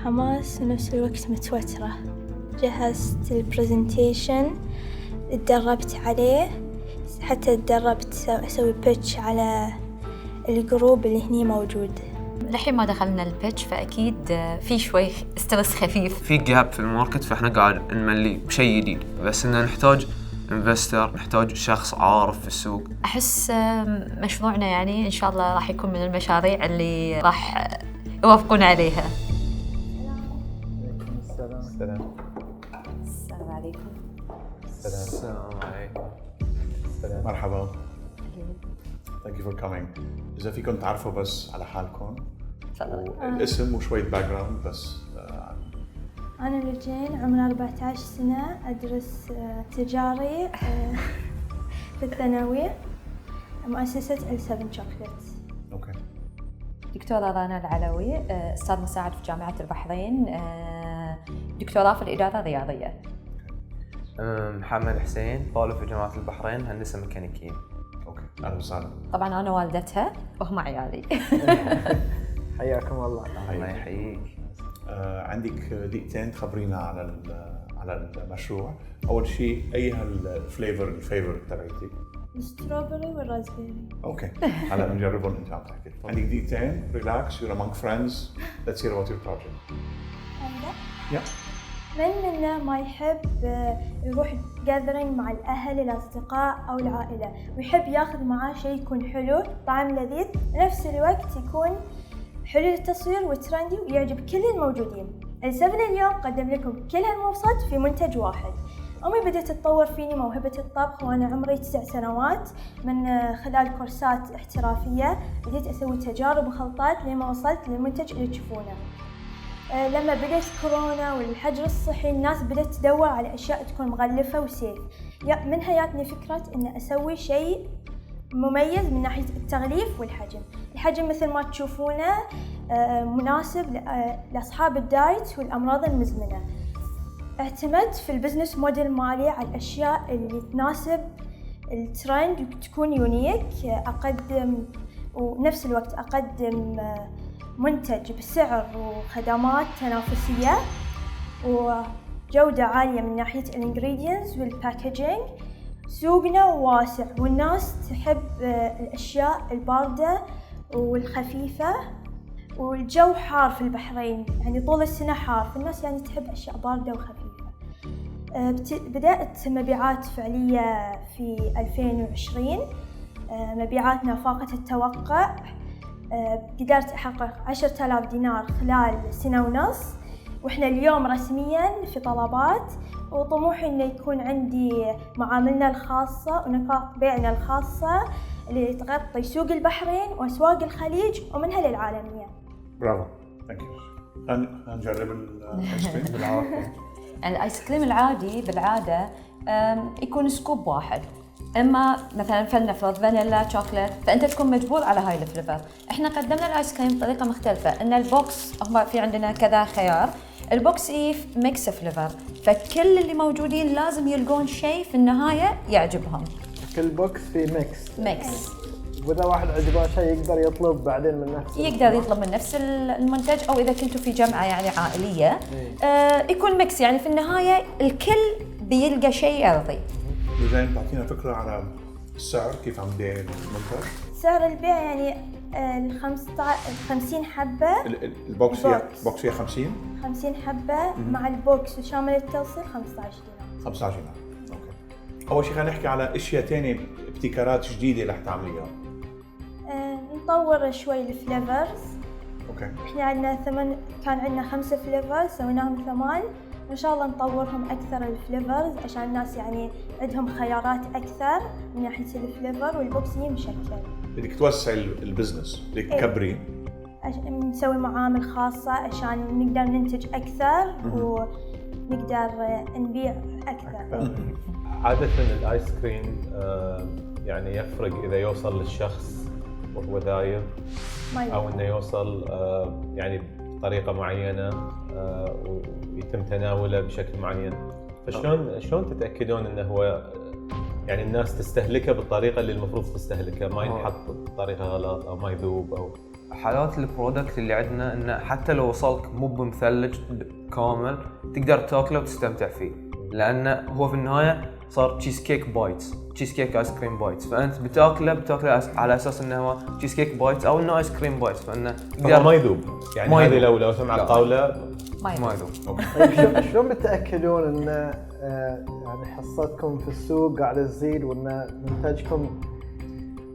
حماس ونفس الوقت متوترة. جهزت البرزنتيشن، اتدربت عليه، حتى اتدربت أسوي بيتش على الجروب اللي هني موجود. لحين ما دخلنا البيتش فأكيد في شوي سترس خفيف. في جاب في الماركت، فإحنا قاعد نملي بشيء جديد، بس إننا نحتاج انفستر، نحتاج شخص عارف في السوق. أحس مشروعنا يعني إن شاء الله راح يكون من المشاريع اللي راح يوافقون عليها. السلام. السلام عليكم. السلام عليكم. مرحبا. Thank you for coming. إذا فيكم تعرفوا بس على حالكم والاسم وشوية باك جراوند بس. أنا لجين، عمري 14 سنة، أدرس تجاري في الثانوي، مؤسسة L7 Chocolate. أوكي. دكتورة رنا العلوي، أستاذ مساعد في جامعة البحرين، دكتوراه في الإدارة الرياضية. محمد حسين، طالب في جامعة البحرين، هندسة ميكانيكية. أوكي، أهلا وسهلا. طبعاً أنا والدتها وهم عيالي. حياكم الله. الله يحييك. عندك دقيقتين تخبرينا على المشروع. أول شيء أي الفليفر تبعتك؟ الستروبري والرازبيري. أوكي، هلا نجربهم أنت عم تحكي. عندك دقيقتين، relax, you're among friends. Let's hear about your project. Yeah. من منا ما يحب يروح جاذرينج مع الأهل الأصدقاء أو العائلة، ويحب ياخذ معاه شيء يكون حلو، طعم لذيذ، بنفس الوقت يكون حلو للتصوير وترندي ويعجب كل الموجودين. L7 اليوم قدم لكم كل هالمواصفات في منتج واحد. أمي بدأت تطور فيني موهبة الطبخ وأنا عمري 9 سنوات، من خلال كورسات احترافية بديت أسوي تجارب وخلطات لما وصلت للمنتج اللي تشوفونه. لما بدأت كورونا والحجر الصحي، الناس بدأت تدور على أشياء تكون مغلفة وسيف. منها جاتني فكرة إن أسوي شيء مميز من ناحية التغليف والحجم. الحجم مثل ما تشوفونه مناسب لأصحاب الدايت والأمراض المزمنة. اعتمدت في البزنس موديل مالي على الأشياء اللي تناسب الترند وتكون يونيك. أقدم ونفس الوقت أقدم منتج بسعر وخدمات تنافسية وجودة عالية من ناحية الانجريدينتس والباكجينج. سوقنا واسع والناس تحب الأشياء الباردة والخفيفة، والجو حار في البحرين، يعني طول السنة حار، فالناس يعني تحب أشياء باردة وخفيفة. بدأت مبيعات فعلية في 2020، مبيعاتنا فاقت التوقع. قدرت أحقق 10,000 دينار خلال سنة ونص، وإحنا اليوم رسمياً في طلبات، وطموحي إنه يكون عندي معاملنا الخاصة ونقاط بيعنا الخاصة اللي تغطي سوق البحرين وأسواق الخليج ومنها للعالمية. برافو، ثانك يو. نجرب الآيس كريم بالعافية. الآيس كريم العادي بالعادة يكون سكوب واحد، اما مثلا فلنفرض فانيلا شوكولات، فانت تكون مجبور على هاي الفليفر. احنا قدمنا الايس كريم بطريقه مختلفه، ان البوكس هم في عندنا كذا خيار، البوكس ميكس فليفر، فكل اللي موجودين لازم يلقون شيء في النهايه يعجبهم. كل بوكس فيه ميكس. واذا واحد عجبه شيء يقدر يطلب بعدين من نفس يقدر يطلب من نفس المنتج، او اذا كنتوا في جمعه يعني عائليه يكون ميكس، يعني في النهايه الكل بيلقى شيء يرضي. لجين تعطينا فكرة على السعر، كيف عم تبيع المنتج؟ سعر البيع يعني 50 حبة. البوكس فيها 50 حبة مع البوكس وشامل التوصيل 15 دينار. 15 دينار. اوكي. اول شيء خلينا نحكي على اشياء ثانيه، ابتكارات جديده رح تعمليها. نطور شوي الفليفرز. اوكي. احنا كان عندنا 5 فليفرز، سويناهم 8، وإن شاء الله نطورهم أكثر الفليفرز عشان الناس يعني عندهم خيارات أكثر من ناحية الفليفر، والبوكس مشكل. بدك توسعي البزنس، بدك تكبريه. نسوي معامل خاصة عشان نقدر ننتج أكثر ونقدر نبيع أكثر. عادة الآيس كريم يعني يفرق إذا يوصل للشخص وهو ذايب أو إنه يوصل يعني بطريقة معينة ويتم تناوله بشكل معين. فشلون تتأكدون إنه هو يعني الناس تستهلكه بالطريقة اللي المفروض تستهلكها، ما ينحط بطريقة غلط أو ما يذوب أو حالات البرودكت اللي عندنا انه حتى لو وصلك مو بمثلج كامل تقدر تاكله وتستمتع فيه، لانه هو في النهايه صار تشيز كيك بايتس، تشيز كيك ايس كريم بايتس، فانت بتاكله على اساس انه هو تشيز كيك بايتس او انه ايس كريم بايتس، فانه ما يذوب يعني ما هذه يذوب. لو سمع الطاوله ما يذوب. طيب شلون بتاكدون ان يعني حصتكم في السوق قاعده تزيد وان منتجكم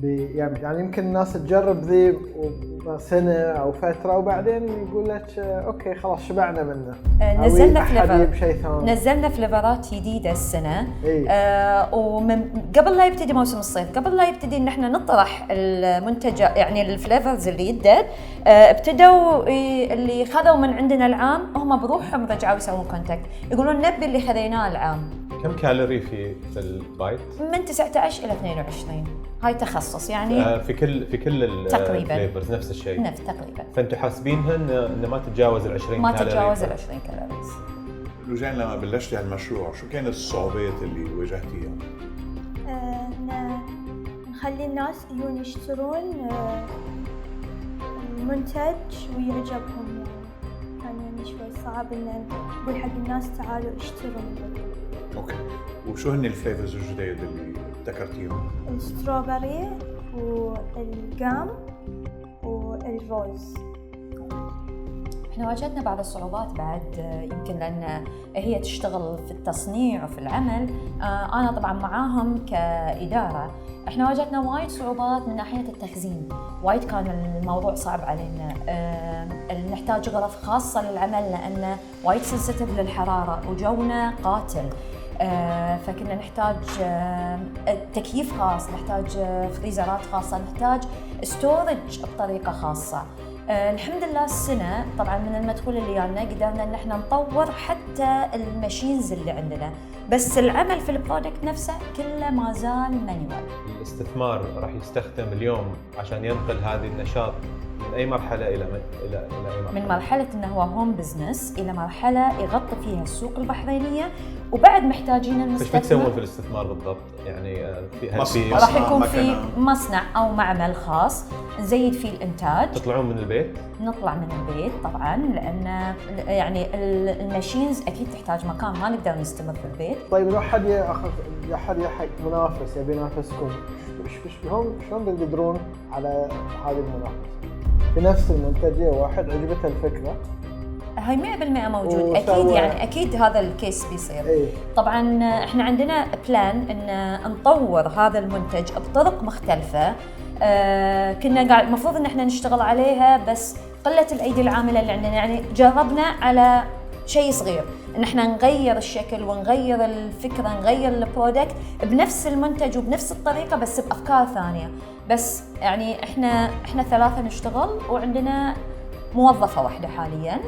يعني يمكن الناس تجرب ذي سنه او فتره وبعدين يقول لك اوكي خلاص شبعنا منه. نزلنا فليفرات جديده السنه. إيه؟ قبل لا يبتدي موسم الصيف، قبل لا يبتدي ان احنا نطرح المنتج يعني الفليفرز اللي يدد، ابتدوا اللي خذوا من عندنا العام هم بروحهم رجعوا يسوون كونتاكت يقولون نبي اللي خذيناه العام. كم كالوري في البايت؟ من 19 الى 22. هاي تخصص يعني في كل الفليفرز نفس الشيء. نفس تقريبا. فانتم حاسبينها ان ما تتجاوز ال 20 ما كالوري. تتجاوز ال 20 كالوري. لوجين لما بلشتي هالمشروع شو كانت الصعوبات اللي واجهتيها؟ نخلي الناس يجون يشترون المنتج ويعجبهم، يعني شوي صعب ان نقول حق الناس تعالوا اشتروا. اوكي، وشو هن الفليفرز الجديد اللي ذكرتيهم؟ الستروبري والجام والروز. احنا واجهتنا بعض الصعوبات بعد، يمكن لان هي تشتغل في التصنيع وفي العمل، انا طبعا معاهم كإدارة. احنا واجهتنا وايد صعوبات من ناحية التخزين، وايد كان الموضوع صعب علينا. نحتاج غرف خاصة للعمل لأن وايد سنسيتيف للحرارة وجونا قاتل، فكنا نحتاج تكييف خاص، نحتاج فريزرات خاصة، نحتاج ستورج بطريقة خاصة. الحمد لله السنة طبعا من المدخول اللي جانا قدرنا ان احنا نطور حتى الماشينز اللي عندنا، بس العمل في البرودكت نفسه كله ما زال مانيوال. الاستثمار راح يستخدم اليوم عشان ينقل هذه النشاط من اي مرحله الى اي مرحله؟ من مرحله انه هو هوم بزنس الى مرحله يغطي فيها السوق البحرينيه، وبعد محتاجين المستثمر. ايش بتسوون في الاستثمار بالضبط؟ يعني في راح يكون في مصنع او معمل خاص نزيد فيه الانتاج. تطلعون من البيت؟ نطلع من البيت طبعا، لان يعني الماشينز اكيد تحتاج مكان، ما نقدر نستمر في البيت. طيب لو حد ياخذ منافس يبي ينافسكم، شلون بتقدرون على هذه المنافسه؟ في نفس المنتج واحد عجبته الفكره هاي 100% موجود اكيد، يعني اكيد هذا الكيس بيصير. إيه؟ طبعا احنا عندنا بلان ان نطور هذا المنتج بطرق مختلفه. كنا قاعد المفروض ان احنا نشتغل عليها، بس قله الايدي العامله اللي عندنا، يعني جربنا على شيء صغير ان احنا نغير الشكل ونغير الفكره، نغير البرودكت بنفس المنتج وبنفس الطريقه بس بافكار ثانيه. بس يعني احنا ثلاثه نشتغل وعندنا موظفه واحده حاليا،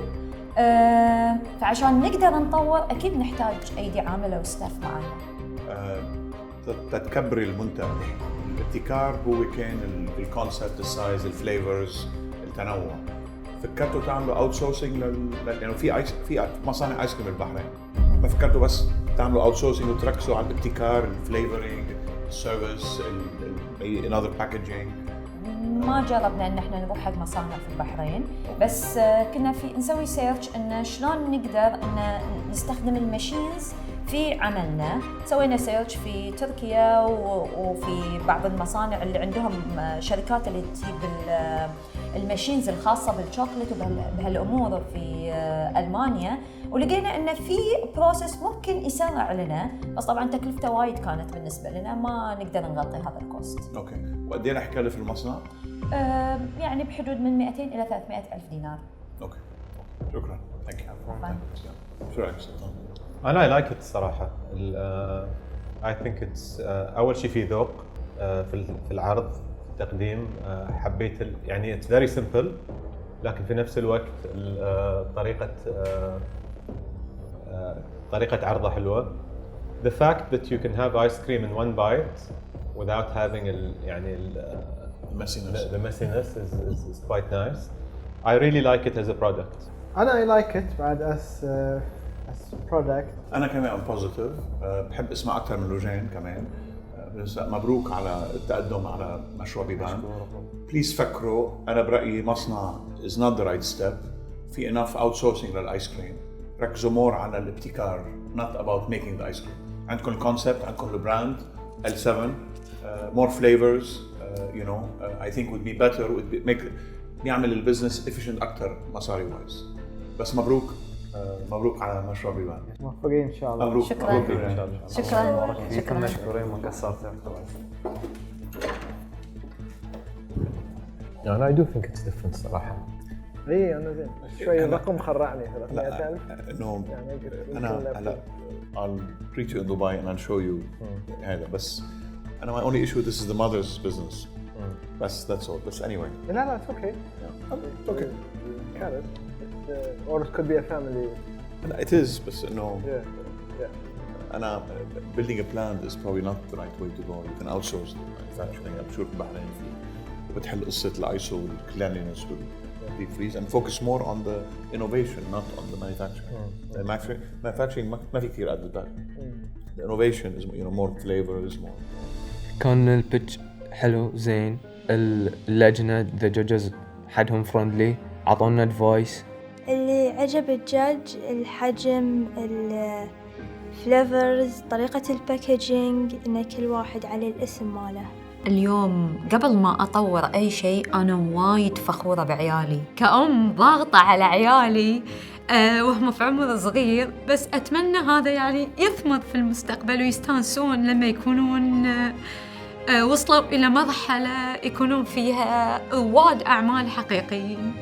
فعشان نقدر نطور اكيد نحتاج ايدي عامله وستاف معنا. تتكبري المنتج، الابتكار هو كان الكونسبت، السايز، الفليفرز، التنوع. فكرتوا تعملوا اوت سورسنج لانه في مصانع ايس كريم بالبحرين، ما فكرتوا بس تعملوا اوت سورسنج وتركزوا على الابتكار، الفليفرينج، السيرفيس، انذر باكجينج؟ ما جربنا ان احنا نروح حق مصانع في البحرين، بس كنا نسوي سيرش ان شلون نقدر ان نستخدم الماشينز في عملنا. سوينا سيرش في تركيا وفي بعض المصانع اللي عندهم شركات اللي تجيب الماشينز الخاصة بالشوكولات وبهالأمور في ألمانيا، ولقينا إن في بروسيس ممكن يسرع لنا، بس طبعاً تكلفته وايد كانت بالنسبة لنا ما نقدر نغطي هذا الكوست. أوكي، وقد إيه رح يكلف المصنع؟ يعني بحدود من 200 إلى 300 ألف دينار. أوكي، شكراً. Thank you. شو رأيك؟ أنا I like it الصراحة. I think it's أول شيء في ذوق في العرض، التقديم. حبيت يعني it's very simple، لكن في نفس الوقت طريقة عرضه حلوة. The fact that you can have ice cream in one bite without having the messiness is quite nice. I really like it as a product. I like it بعد as product. أنا كمان positive. بحب اسمع أكثر من لوجين كمان. مبروك على التقدم على مشروع بيبان. بليز فكروا، انا برايي مصنع is not the right step. في enough outsourcing للايس كريم. ركزوا مور على الابتكار not about making the ice cream. عندكم الكونسبت، عندكم البراند L7 more flavors you know I think would be better would make يعمل البزنس efficient اكثر مصاري وايز. بس مبروك مبروك على مشروع بيبان. موفقين ان شاء الله. مبروك شكراً. مبروك ان شاء الله. شكرا. مشكورين ما قصرت. يعني I do think it's different صراحة. اي انا زين شوي الرقم خرعني 300,000 انه يعني انا هلا I'll treat you in Dubai and I'll show you هذا. بس انا my only issue this is the mother's business. بس that's all. بس anyway. لا it's okay. It's okay. Carrot. Or it could be a family. It is بس انه Yeah. أنا building a plant is probably not the right way to go. You can outsource the manufacturing. I'm sure البحرين بتحل قصة الISO والcleanliness والdeep freeze and focus more on the innovation not on the manufacturing. Manufacturing ما في كثير added value. The innovation is more flavors more. كان البيتش حلو زين. اللجنة the judges حدهم friendly، عطونا advice. اللي عجب الجاج الحجم، الفليفرز، طريقة الباكجينج، إن كل واحد عليه الاسم ماله. اليوم قبل ما أطور أي شيء أنا وايد فخورة بعيالي كأم، ضاغطة على عيالي وهم في عمر صغير، بس أتمنى هذا يعني يثمر في المستقبل ويستانسون لما يكونون وصلوا إلى مرحلة يكونون فيها رواد أعمال حقيقيين.